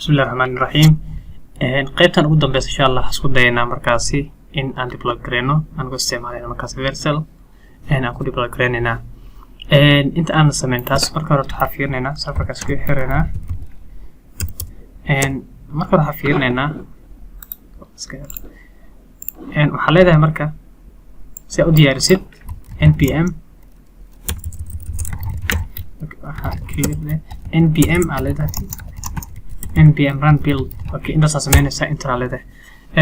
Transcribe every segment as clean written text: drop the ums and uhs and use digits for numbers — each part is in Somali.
بسم الله الرحمن الرحيم. قيبتان ugu dambaysa insha Allah isku daynaa markaasi in aan deploy gareyno aan ku isticmaaleyno markaasi Vercel aan ku deploy gareynaa inta aan sameyn taas marka hore waxaan fiirinaynaa serverkaas ku xireynaa marka hore waxaan fiirinaynaa waxaa leedahay marka si aad u diyaarisid npm npm leedahay npm run build okay inta sameynaysa inta leedahay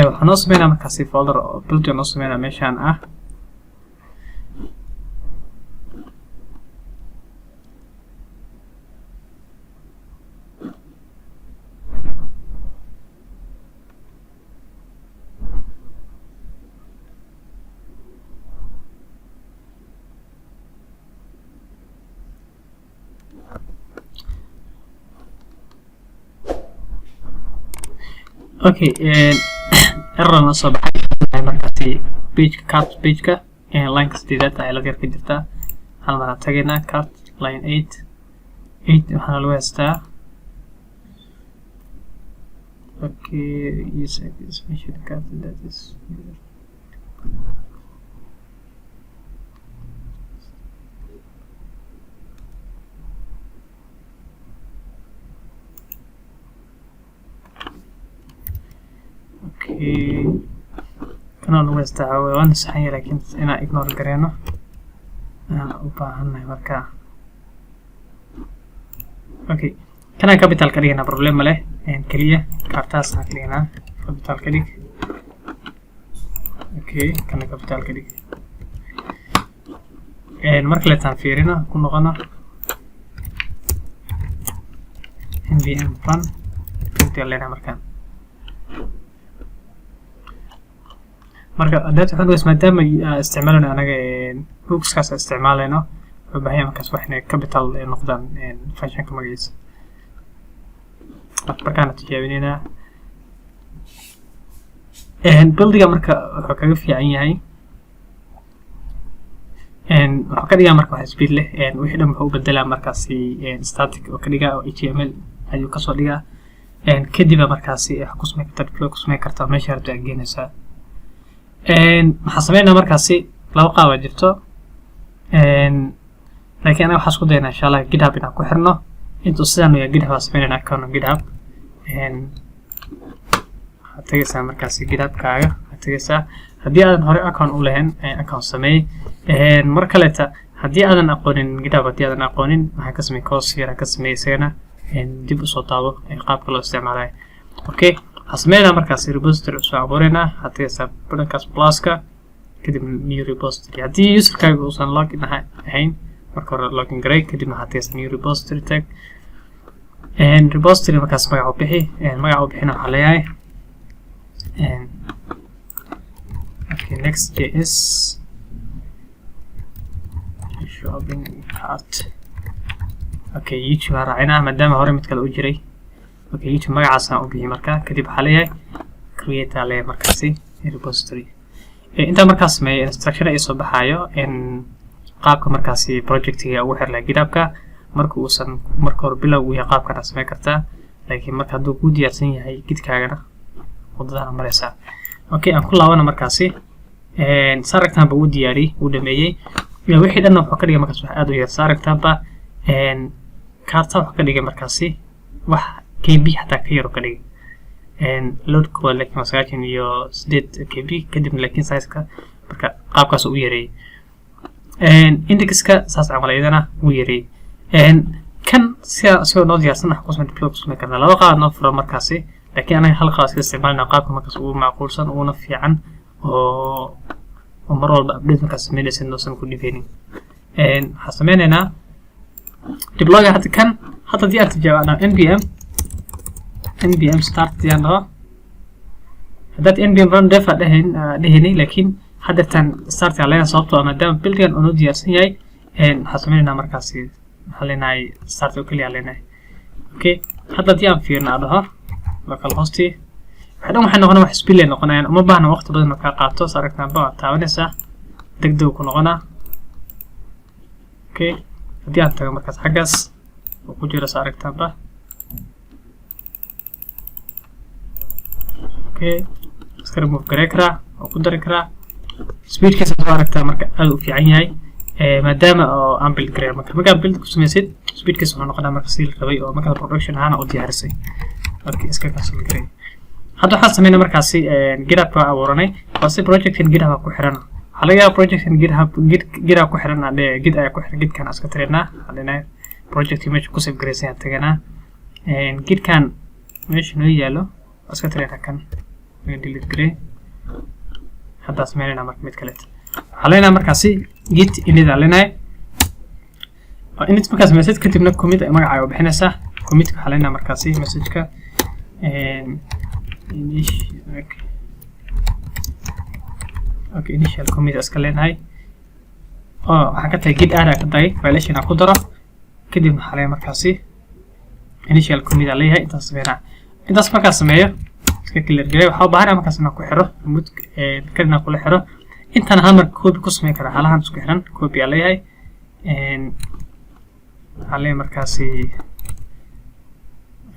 waxaan noo sameynaa markaasi folder oo build noo sameynaa meeshaan ah okay error na soo baxay markaasi page cut page-ka line sideedad ay la yar ka jirtaa hal mar tagayna cut line 8 waxaan loo haystaa okay yes I can special cut that is كنا نوسع وأنا صحيح لكن أنا ignore قرينا أنا وباهنا مركا أوكي كنا capital كلينا problem له إن كلية كارتاس كلينا capital كليك أوكي كنا capital كليك إن مركلة تنفيرنا كنا قنا npm run كنت لنا مركان marka dad waxaan u ismaadaama isticmaalana anaga bookskaas isticmaalayno baahiya markaas waxna capital noqdaan function ka magaciisa markaan tijaabinayna buildiga marka wuxuu kaga fiican yahay wuxuu ka dhigaa marka wax speed leh wixii dhan wuxuu u bedelaa markaasi static oo ka dhigaa oo html ayuu ka soo dhigaa kadib markaasi wax ku sameyn kartaa deploy ku sameyn kartaa meesha rabta aad geynaysaa maxaa sameynaa markaasi laba qaab jirto laakiin anaga waxaan isku daynaa insha Allah GitHub inaan ku xirno intuu sidaan yahay GitHub sameynaa account GitHub waxaad tagaysaa markaasi GitHub-kaaga waxaad tagaysaa haddii aadan hore account u lahayn account sameey mar kaleeta haddii aadan aqoonin GitHub haddii aadan aqoonin waxaan ka sameey course yar ka sameey isagana dib u soo taabo qaabka loo isticmaalayo okay asmeena markaas repository soo abuurayna hadii sababkaas pluska kadib new repository hadii userkaaga uusan login ahayn marka hore login garay kadib hadii new repository tag repository markaas magaca bixina waxa leeyahay okay next.js shopping cart okay youtube raacina maadaama hore mid kale u jiray okay youtube magacaasna u bixi marka kadib waxa leeyahay create ale markaasi repository inta markaas may instruction ay soo baxayo qaabka markaasi projectiga ugu xirlay GitHub-ka marka hore bilow u yahay qaabka aad sameyn kartaa laakiin marka haduu ku diyaarsan yahay gidkaagana wadada maraysa okay aan ku laabana markaasi saragtan ba u diyaari u dhameeyay wixii dhan wuxuu ka dhigay markaas wax aad u yar saragtan ba kaarta wuxuu ka dhigay markaasi wax KB حتى كيرو كلي load كوال لكن مساجين يو سديت KB كدم لكن سايز كا قاب كاس ويري index كا ساس عملياتنا ويري كان سو نودي أصلا حكوس من دبلوكس ما كنا لا وقع نفر مركزي لكن أنا حلقة استعمالنا قاب مركز ومعقول صن ونفي عن ومرة بأبديت مركز ميلس إنه سنكون ديفيني حسميننا دبلوك حتى كان حتى دي أرتجاونا npm start diyaanada haddaad npm run def dhehini laakiin haddatan start aleena sababtoo maadaama buildgan uu diyaarsan yahay waxaan sameynaa markaasi waxaan leenahay start oo kaliya leenahay okay hadda diyaan fiirna dhaho localhost waxaan noqonaa wax speed noqonayaan uma baahna waqti badan ka qaato saragtan ba taabanaysa degdeg ku noqonaa okay haddii aad tago markaas xaggaas oo ku jira saragtan ba okay iska remove gareyn karaa oo ku dari karaa speedkiisa soo aragtaa marka aad u fiican yahay maadaama oo aan build gareyn marka build ku samaysid speedkiisa wuxuu noqonaa marka si la rabay oo marka production ahaan u diyaarisay okay iska cancel gareyn hadda waxaan sameynaa markaasi GitHub ka abuuranay balse projectkan GitHub ku xiran waxa laga yaabaa projectkan GitHub ku xiran git ayaa ku xiran gitkan iska tirinaa hadana project image ku save gareysan taganaa gitkan meesha noo yaalo iska tirinaa kan delete garey hadda sameynaa marka mid kale waxa leena markaasi git inid alinay inid markaas message kadibna commit magacaaga bixinaysa commit waxa leena markaasi message-ka initial commit iska leenahay waxaan ka tagay git add ka tagay violation aan ku daro kadib waxa leeyahay markaasi initial commit aan leeyahay intaas markaas sameeyo iska clear gareey waxa u baahan markaas inaan ku xiro mud kadibna ku xiro intaan hal mar copy ku sameyn karaa halahan isku xiran copy aan leeyahay waxa leeyahay markaasi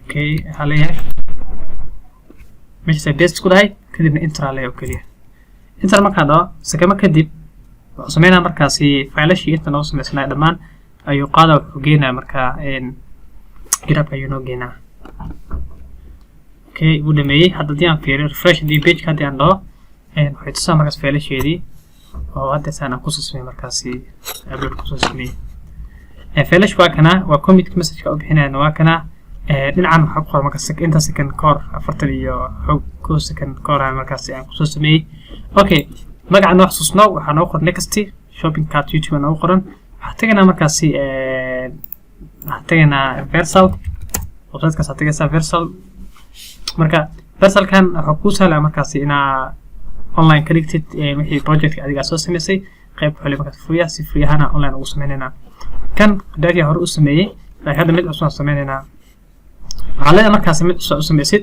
okay waxa leeyahay meesha paste ku dhahay kadibna enter leeyahay oo kaliya enter marka dhaw sakama kadib wuxuu sameynaa markaasi file-shii inta noo sameysnaa dhamaan ayuu qaada wuxuu geenaa marka GitHub ayuu noo geenaa okay uu dhameeyay hadda hadii aan fiiriyo refresh the page ka hadii aan dhaho waxay tusaa markaas file-sheedii oo hadda saan ku soo sameeyay markaasi upload ku soo sameeyay file-sh waa kana waa commit message-ka u bixinayna waa kana dhinacan waxa ku qoran markaas inta second core 40 iyo xog second core markaasi aan ku soo sameeyay okay magaca noo xasuusno waxa noo qoran next shopping cart YouTube noo qoran waxa tagana markaasi waxa tagana versal website-ka satigaysa versal marka versal kan waxa ku sahla markaasi ina online ka dhigtid wixii project adiga soo sameysay qayb xulay markaas si free ahana online ugu sameeynaa kan dadi hore u sameeyay laakiin hadda mid cusub sameeynaa waxa leeyahay markaasi mid cusub sameysid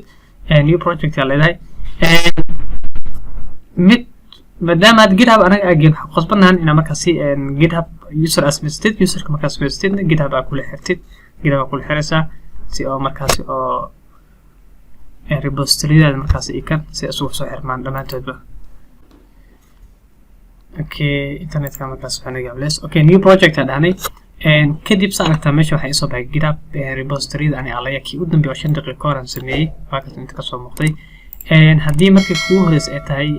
new project ayaa leedahay mid maadaama aad GitHub anaga ageen qasbanahan ina markaasi GitHub user asmestid userka markaas asmestid GitHub aad ku leexirtid GitHub ku leexiraysa si oo markaasi oo repository-da markaasi ikan si isugu soo xirmaan dhamaantoodba okay internet-ka markaas waxaan naga ablees okay new project aan dhahnay kadib saarta meesha waxay soo baxay GitHub repository-da ani alaya ki u dambeeyay 5 daqiiqo hore sameeyay waxa inta ka soo muuqday haddii markii kugu horeysa ay tahay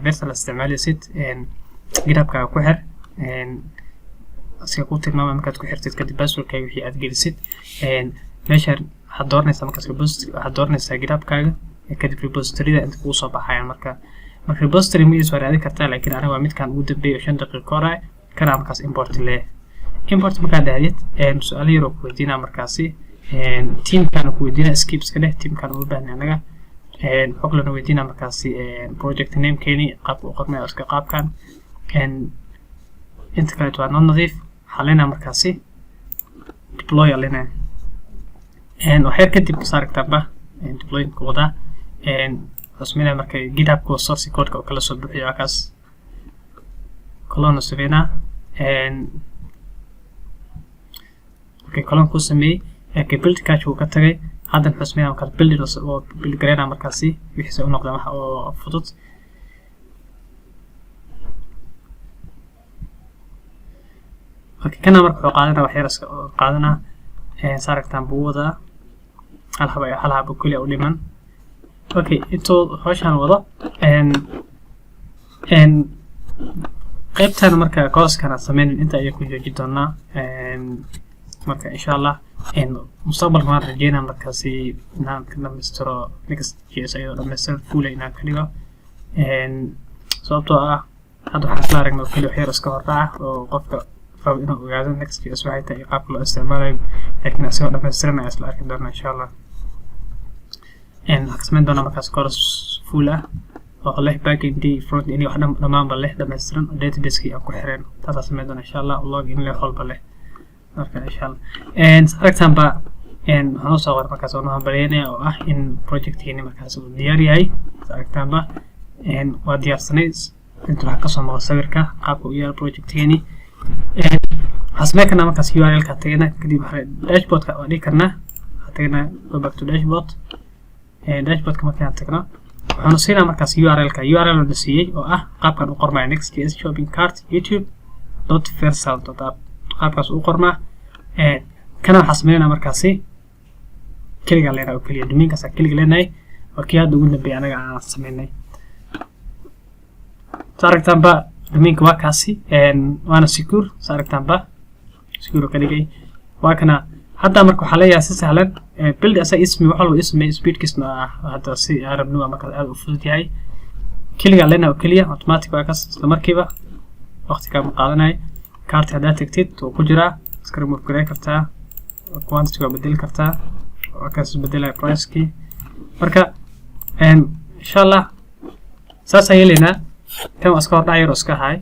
versal isticmaalaysid GitHub-ka ku xir asiga ku tilmaama markaad ku xirtid kadib password-kaaga wixii aad gelisid meesha waxaad dooranaysaa markaas repository waxaad dooranaysaa GitHub-kaaga kadib repository-da inta kugu soo baxayaan marka repository ma isoo raadi kartaa laakiin aniga waa midkan ugu dambeeyay 5 daqiiqo hore kana markaas import import markaad dhahdid su'aalo yar oo ku weydiinaa markaasi teamkan ku weydiinaa skips ka dheh teamkan u baahan anaga xog lana weydiinaa markaasi project name keeni qaabka u qornay iska qaabkan inta kale waa nadiif xalina markaasi deploy alina waxay kadib saaragtaanba deploy ku wada rasmina markay GitHub ku source code-ka kala soo bixiyo akaas colon savena okay colon ku sameeyay build cache uu ka tagay hadda xusmina marka build gareena markaasi wixii u noqda waxa oo fudud okay kana marka qaadana wax yar iska qaadana saaragtaan buu wada hal haba kulli u dhiman okay intuu hawshan wado qaybtan marka course-kana sameeyay inta ay ku jooji doonaa marka insha Allah mustaqbalka waan rajeynaa markaasi inaan ka dhameystiro Next.js ayuu dhameystir full inaan ka dhigo sababtoo ah hadda waxaan isla aragnay kaliya wax yar iska hordhaca oo qofka rabo inuu ogaado Next.js waxay tahay qaabka loo isticmaalayo laakiin asoo dhameystiran ayaa isla arki doonaa insha Allah waxaan sameyn doonaa markaas course full ah oo leh backend front end wax dhamaanba leh dhameystiran oo database-kii aan ku xireen taas sameyn doonaa insha Allah login leh walba leh marka insha Allah saaragtaanba waxaan soo qoray markaas oo noo hambalyeynaya oo ah in project-keeni markaas uu diyaar yahay saaragtaanba waa diyaarsanay inta wax ka soo muuqda sawirka qaabka uu yahay project-keeni waxaan kana markaas URL-ka tagayna kadib dashboard-ka oo dhigi karnaa tagayna go back to dashboard dashboard-ka markaan tagno waxaanu siinaa markaas URL-ka URL oo siiyay oo ah qaabkan u qormaya next.js shopping cart youtube.versal.app qaabkaas u qormaa kana waxaa sameynaa markaasi kaliya leeyahay oo kaliya domainkaas kaliya leenahay markii hadda ugu dambeeyay anaga aan sameynay saaragtaanba domainka waa kaasi waana secure saaragtaanba secure ka dhigay waa kana hadda marka waxa leeyahay si sahlan build as ismi waxa loo ismay speedkiisna hadda si arabnu marka aad u fudud yahay kaliya leenahay oo kaliya automatic waa kaas isla markiiba waqti ka qaadanay cart hada tagtid oo ku jira iska remove gareey kartaa quantity waa bedel kartaa oo kaas bedelay price-ki marka insha Allah saas ayelina tan iska hor dhacay iska hay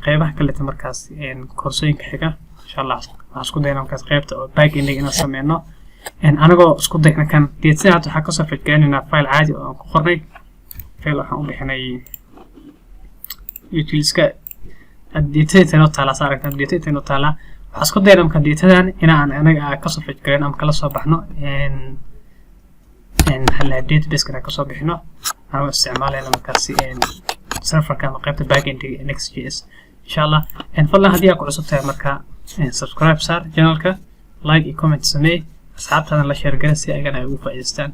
qaybaha kale markaas koorsooyinka xiga insha Allah waxaan isku daynaa markaas qaybta oo back-end ina sameeyno anagoo isku dayna kan deedsan waxa ka soo fidgaynaa file caadi oo ku qornay file waxaan u bixinay utiliska data inoo taala saaragtan data inoo taala waxaan isku daynaa marka datadan inaan anaga ka soo fidgayn ama kala soo baxno hal database kana ka soo bixino anagoo isticmaalayna markaas server ka qaybta back-end next.js insha Allah fadlan hadii aad ku cusub tahay marka subscribe saar channelka like iyo comment samee asxaabtaada la share gareey si ay uga faa'iideystaan